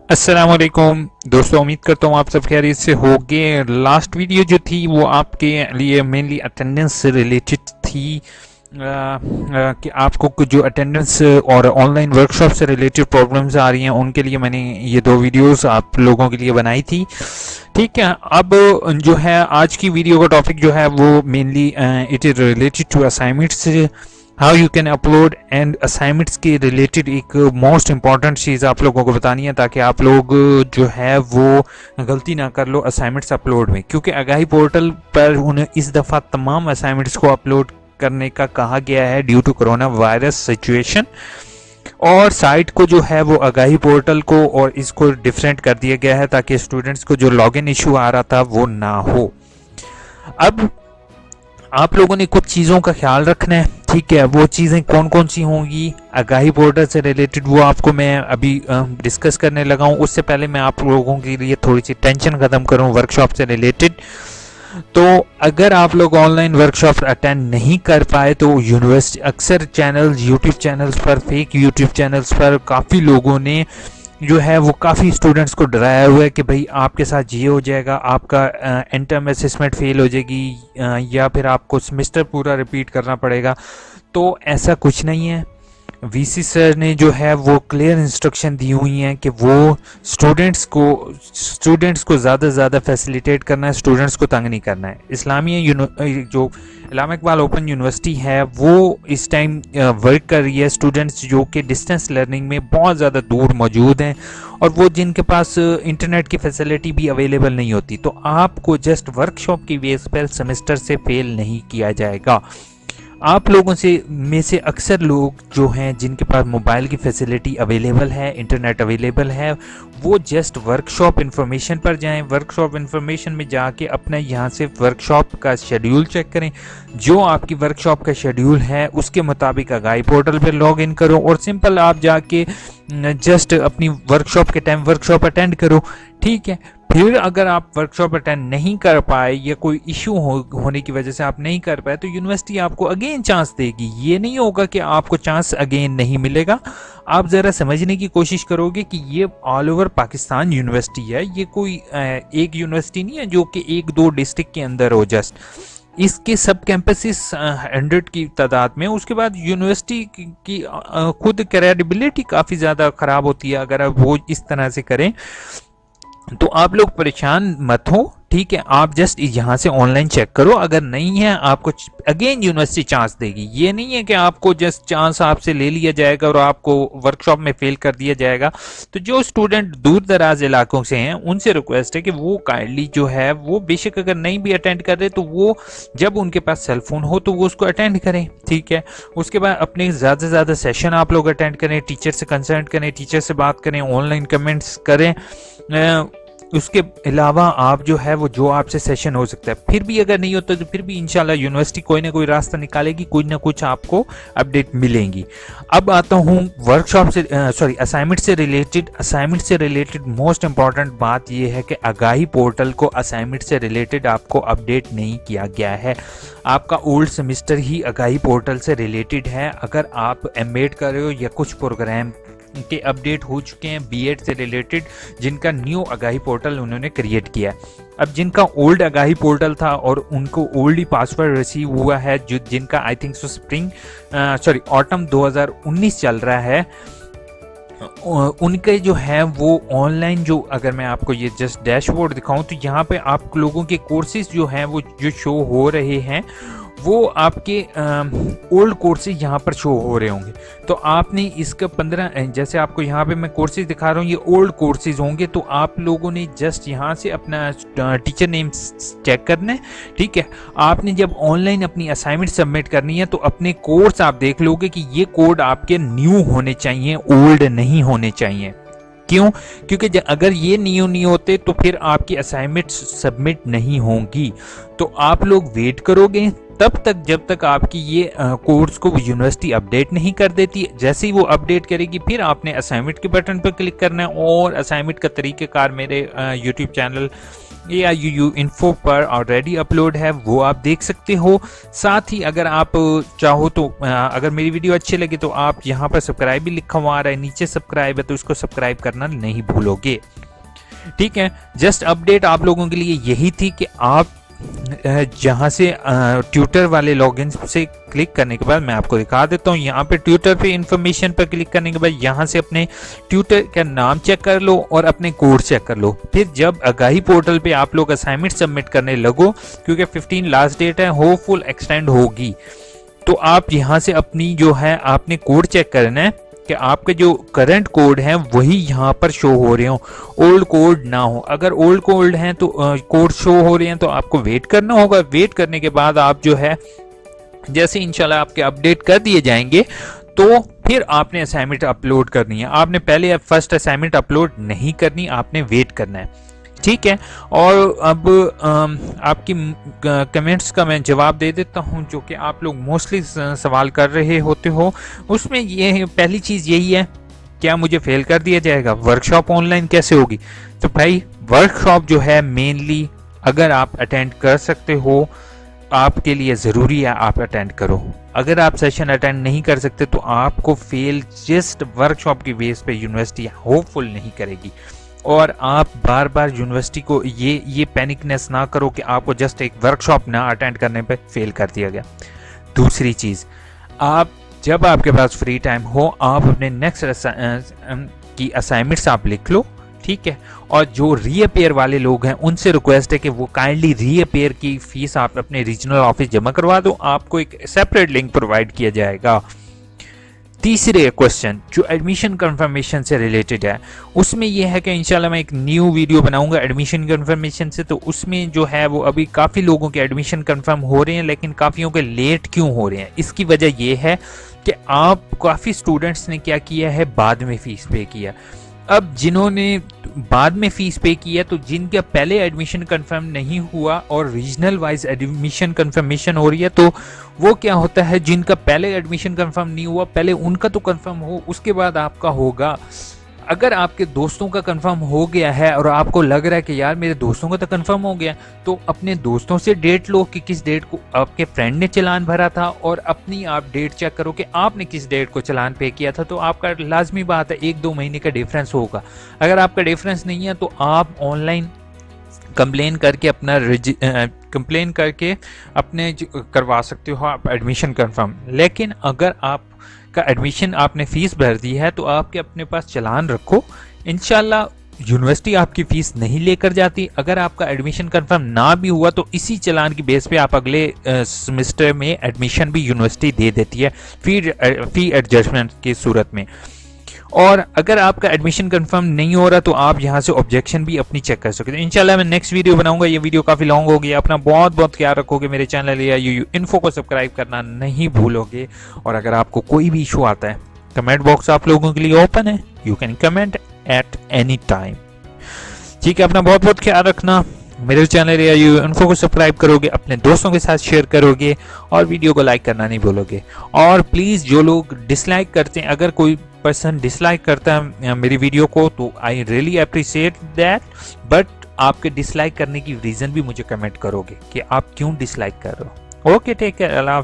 अस्सलाम वालेकुम दोस्तों, उम्मीद करता हूँ आप सब खैरियत से होंगे। लास्ट वीडियो जो थी वो आपके लिए मेनली अटेंडेंस से रिलेटेड थी। कि आपको कुछ जो अटेंडेंस और ऑनलाइन वर्कशॉप से रिलेटेड प्रॉब्लम्स आ रही हैं उनके लिए मैंने ये दो वीडियोस आप लोगों के लिए बनाई थी। ठीक है, अब जो है आज की वीडियो का टॉपिक जो है वो mainly it is related to assignments, how you can upload and assignments के रिलेटेड एक मोस्ट इम्पॉर्टेंट चीज़ आप लोगों को बतानी है ताकि आप लोग जो है वो गलती ना कर लो असाइनमेंट्स अपलोड में, क्योंकि आगाही पोर्टल पर उन्हें इस दफ़ा तमाम असाइनमेंट्स को अपलोड करने का कहा गया है due to corona virus situation. और साइट को जो है वो आगाही पोर्टल को और इसको डिफरेंट कर दिया गया है ताकि स्टूडेंट्स को जो लॉगिन इशू आ रहा था वो ना हो। अब आप लोगों ने कुछ चीज़ों का ख्याल रखना है, ठीक है। वो चीज़ें कौन कौन सी होंगी आगाही पोर्टल से रिलेटेड वो आपको मैं अभी डिस्कस करने लगा हूँ। उससे पहले मैं आप लोगों के लिए थोड़ी सी टेंशन ख़त्म करूँ वर्कशॉप से रिलेटेड। तो अगर आप लोग ऑनलाइन वर्कशॉप अटेंड नहीं कर पाए तो यूनिवर्सिटी अक्सर चैनल्स यूट्यूब चैनल्स पर, फेक यूट्यूब चैनल्स पर काफ़ी लोगों ने जो है वो काफ़ी स्टूडेंट्स को डराया हुआ है कि भाई आपके साथ ये हो जाएगा, आपका एंड टर्म असेसमेंट फेल हो जाएगी या फिर आपको सेमेस्टर पूरा रिपीट करना पड़ेगा। तो ऐसा कुछ नहीं है। वीसी सर ने जो है वो क्लियर इंस्ट्रक्शन दी हुई हैं कि वो स्टूडेंट्स को ज़्यादा से ज़्यादा फैसिलिटेट करना है, स्टूडेंट्स को तंग नहीं करना है। इस्लामिया जो इलामा इकबाल ओपन यूनिवर्सिटी है वो इस टाइम वर्क कर रही है स्टूडेंट्स जो कि डिस्टेंस लर्निंग में बहुत ज़्यादा दूर मौजूद हैं और वो जिनके पास इंटरनेट की फैसिलिटी भी अवेलेबल नहीं होती। तो आपको जस्ट वर्कशॉप की बेस पर सेमेस्टर से फेल नहीं किया जाएगा। आप लोगों में से अक्सर लोग जो हैं जिनके पास मोबाइल की फैसिलिटी अवेलेबल है, इंटरनेट अवेलेबल है, वो जस्ट वर्कशॉप इन्फॉर्मेशन पर जाएं। वर्कशॉप इन्फॉर्मेशन में जाके अपना यहाँ से वर्कशॉप का शेड्यूल चेक करें। जो आपकी वर्कशॉप का शेड्यूल है उसके मुताबिक आगाही पोर्टल पर लॉग इन करो और सिंपल आप जाके जस्ट अपनी वर्कशॉप के टाइम वर्कशॉप अटेंड करो, ठीक है। फिर अगर आप वर्कशॉप अटेंड नहीं कर पाए या कोई इशू होने की वजह से आप नहीं कर पाए तो यूनिवर्सिटी आपको अगेन चांस देगी। ये नहीं होगा कि आपको चांस अगेन नहीं मिलेगा। आप ज़रा समझने की कोशिश करोगे कि ये ऑल ओवर पाकिस्तान यूनिवर्सिटी है, ये कोई एक यूनिवर्सिटी नहीं है जो कि एक दो डिस्ट्रिक्ट के अंदर हो। जस्ट इसके सब कैंपसेस 100 की तादाद में। उसके बाद यूनिवर्सिटी की खुद क्रेडिबिलिटी काफ़ी ज़्यादा ख़राब होती है अगर आप वो इस तरह से करें। तो आप लोग परेशान मत हो, ठीक है। आप जस्ट यहाँ से ऑनलाइन चेक करो, अगर नहीं है आपको अगेन यूनिवर्सिटी चांस देगी। ये नहीं है कि आपको जस्ट चांस आपसे ले लिया जाएगा और आपको वर्कशॉप में फेल कर दिया जाएगा। तो जो स्टूडेंट दूर दराज इलाकों से हैं उनसे रिक्वेस्ट है कि वो काइंडली जो है वो बेशक अगर नहीं भी अटेंड कर रहे तो वो जब उनके पास सेलफोन हो तो वो उसको अटेंड करें, ठीक है। उसके बाद अपने ज़्यादा से ज़्यादा सेशन आप लोग अटेंड करें, टीचर से कंसल्ट करें, टीचर से बात करें, ऑनलाइन कमेंट्स करें। उसके अलावा आप जो है वो जो आपसे सेशन हो सकता है, फिर भी अगर नहीं होता तो फिर भी इंशाल्लाह यूनिवर्सिटी कोई ना कोई रास्ता निकालेगी, कुछ ना कुछ आपको अपडेट मिलेंगी। अब आता हूँ वर्कशॉप से असाइनमेंट से रिलेटेड मोस्ट इंपॉर्टेंट बात यह है कि आगाही पोर्टल को असाइनमेंट से रिलेटेड आपको अपडेट नहीं किया गया है। आपका ओल्ड सेमेस्टर ही आगाही पोर्टल से रिलेटेड है। अगर आप एमएड कर रहे हो या कुछ प्रोग्राम के अपडेट हो चुके हैं बीएड से रिलेटेड जिनका न्यू आगाही पोर्टल उन्होंने क्रिएट किया है। अब जिनका ओल्ड आगाही पोर्टल था और उनको ओल्ड ही पासवर्ड रिसीव हुआ है, जो जिनका आई थिंक सो ऑटम 2019 चल रहा है, उनके जो है वो ऑनलाइन जो अगर मैं आपको ये जस्ट डैशबोर्ड दिखाऊं तो यहाँ पे आप लोगों के कोर्सेज जो हैं वो जो शो हो रहे हैं वो आपके ओल्ड कोर्सेज यहाँ पर शो हो रहे होंगे। तो आपने इसका 15 जैसे आपको यहाँ पे मैं कोर्सेज दिखा रहा हूँ, ये ओल्ड कोर्सेज होंगे। तो आप लोगों ने जस्ट यहाँ से अपना टीचर नेम चेक करना है, ठीक है। आपने जब ऑनलाइन अपनी असाइनमेंट सबमिट करनी है तो अपने कोर्स आप देख लोगे कि ये कोड आपके न्यू होने चाहिए, ओल्ड नहीं होने चाहिए। क्यों? क्योंकि अगर ये न्यू नहीं होते तो फिर आपकी असाइनमेंट सबमिट नहीं होंगी। तो आप लोग वेट करोगे तब तक जब तक आपकी ये कोर्स को यूनिवर्सिटी अपडेट नहीं कर देती। जैसे ही वो अपडेट करेगी फिर आपने असाइनमेंट के बटन पर क्लिक करना है और असाइनमेंट का तरीक़ेकार मेरे यूट्यूब चैनल AIOU इन्फो पर ऑलरेडी अपलोड है, वो आप देख सकते हो। साथ ही अगर आप चाहो तो अगर मेरी वीडियो अच्छी लगे तो आप यहाँ पर सब्सक्राइब भी लिखा हुआ आ रहा है, नीचे सब्सक्राइब है तो इसको सब्सक्राइब करना नहीं भूलोगे। ठीक है, जस्ट अपडेट आप लोगों के लिए यही थी कि आप जहां से ट्विटर वाले लॉगिन से क्लिक करने के बाद मैं आपको दिखा देता हूं, यहाँ पे ट्विटर पे इंफॉर्मेशन पर क्लिक करने के बाद यहाँ से अपने ट्विटर का नाम चेक कर लो और अपने कोड चेक कर लो। फिर जब आगाही पोर्टल पे आप लोग असाइनमेंट सबमिट करने लगो, क्योंकि 15 लास्ट डेट है, होपफुल एक्सटेंड होगी, तो आप यहाँ से अपनी जो है आपने कोड चेक करना है कि आपके जो करंट कोड हैं वही यहाँ पर शो हो रहे हो, ओल्ड कोड ना हो। अगर ओल्ड कोड हैं तो कोड शो हो रहे हैं तो आपको वेट करना होगा। वेट करने के बाद आप जो है जैसे इंशाल्लाह आपके अपडेट कर दिए जाएंगे तो फिर आपने असाइनमेंट अपलोड करनी है। आपने पहले फर्स्ट असाइनमेंट अपलोड नहीं करनी, आपने वेट करना है। ठीक है, और अब आपकी कमेंट्स का मैं जवाब दे देता हूं जो कि आप लोग मोस्टली सवाल कर रहे होते हो। उसमें ये पहली चीज़ यही है, क्या मुझे फेल कर दिया जाएगा, वर्कशॉप ऑनलाइन कैसे होगी? तो भाई वर्कशॉप जो है मेनली अगर आप अटेंड कर सकते हो आपके लिए ज़रूरी है आप अटेंड करो। अगर आप सेशन अटेंड नहीं कर सकते तो आपको फेल जस्ट वर्कशॉप की बेस पे यूनिवर्सिटी होपफुल नहीं करेगी। और आप बार बार यूनिवर्सिटी को ये पैनिकनेस ना करो कि आपको जस्ट एक वर्कशॉप ना अटेंड करने पे फेल कर दिया गया। दूसरी चीज़, आप जब आपके पास फ्री टाइम हो आप अपने नेक्स्ट की असाइनमेंट्स आप लिख लो। ठीक है, और जो रीअपेयर वाले लोग हैं उनसे रिक्वेस्ट है कि वो काइंडली रीअपेयर की फीस आप अपने रीजनल ऑफिस जमा करवा दो, आपको एक सेपरेट लिंक प्रोवाइड किया जाएगा। तीसरे क्वेश्चन जो एडमिशन कंफर्मेशन से रिलेटेड है, उसमें यह है कि इंशाल्लाह मैं एक न्यू वीडियो बनाऊंगा एडमिशन कंफर्मेशन से। तो उसमें जो है वो अभी काफ़ी लोगों के एडमिशन कंफर्म हो रहे हैं लेकिन काफ़ियों के लेट क्यों हो रहे हैं, इसकी वजह यह है कि आप काफ़ी स्टूडेंट्स ने क्या किया है, बाद में फीस पे किया। अब जिन्होंने बाद में फीस पे किया तो जिनका पहले एडमिशन कंफर्म नहीं हुआ और रीजनल वाइज एडमिशन कंफर्मेशन हो रही है, तो वो क्या होता है जिनका पहले एडमिशन कंफर्म नहीं हुआ पहले उनका तो कंफर्म हो, उसके बाद आपका होगा। अगर आपके दोस्तों का कंफर्म हो गया है और आपको लग रहा है कि यार मेरे दोस्तों का तो कंफर्म हो गया, तो अपने दोस्तों से डेट लो कि किस डेट को आपके फ्रेंड ने चालान भरा था और अपनी आप डेट चेक करो कि आपने किस डेट को चालान पे किया था। तो आपका लाजमी बात है 1-2 महीने का डिफरेंस होगा। अगर आपका डिफरेंस नहीं है तो आप ऑनलाइन कंप्लेन करके अपने करवा सकते हो आप एडमिशन कंफर्म। लेकिन अगर आप का एडमिशन आपने फीस भर दी है तो आपके अपने पास चालान रखो, इंशाल्लाह यूनिवर्सिटी आपकी फीस नहीं लेकर जाती। अगर आपका एडमिशन कंफर्म ना भी हुआ तो इसी चालान की बेस पे आप अगले सेमेस्टर में एडमिशन भी यूनिवर्सिटी दे देती है फी एडजस्टमेंट की सूरत में। और अगर आपका एडमिशन कंफर्म नहीं हो रहा तो आप यहाँ से ऑब्जेक्शन भी अपनी चेक कर सकते हैं। इंशाल्लाह मैं नेक्स्ट वीडियो बनाऊंगा, ये वीडियो काफ़ी लॉन्ग हो गया। अपना बहुत बहुत ख्याल रखोगे, मेरे चैनल AIOU इन्फो को सब्सक्राइब करना नहीं भूलोगे। और अगर आपको कोई भी इशू आता है कमेंट बॉक्स आप लोगों के लिए ओपन है, you can comment at any time. ठीक है, अपना बहुत बहुत ख्याल रखना। मेरे चैनल AIOU इन्फो को सब्सक्राइब करोगे, अपने दोस्तों के साथ शेयर करोगे और वीडियो को लाइक करना नहीं भूलोगे। और प्लीज़ जो लोग डिसलाइक करते हैं, अगर कोई पर्सन डिसलाइक करता है मेरी वीडियो को तो I really appreciate that, but आपके डिसलाइक करने की रीज़न भी मुझे कमेंट करोगे कि आप क्यों डिसलाइक कर रहे हो। ओके, टेक केयर, अल्लाह।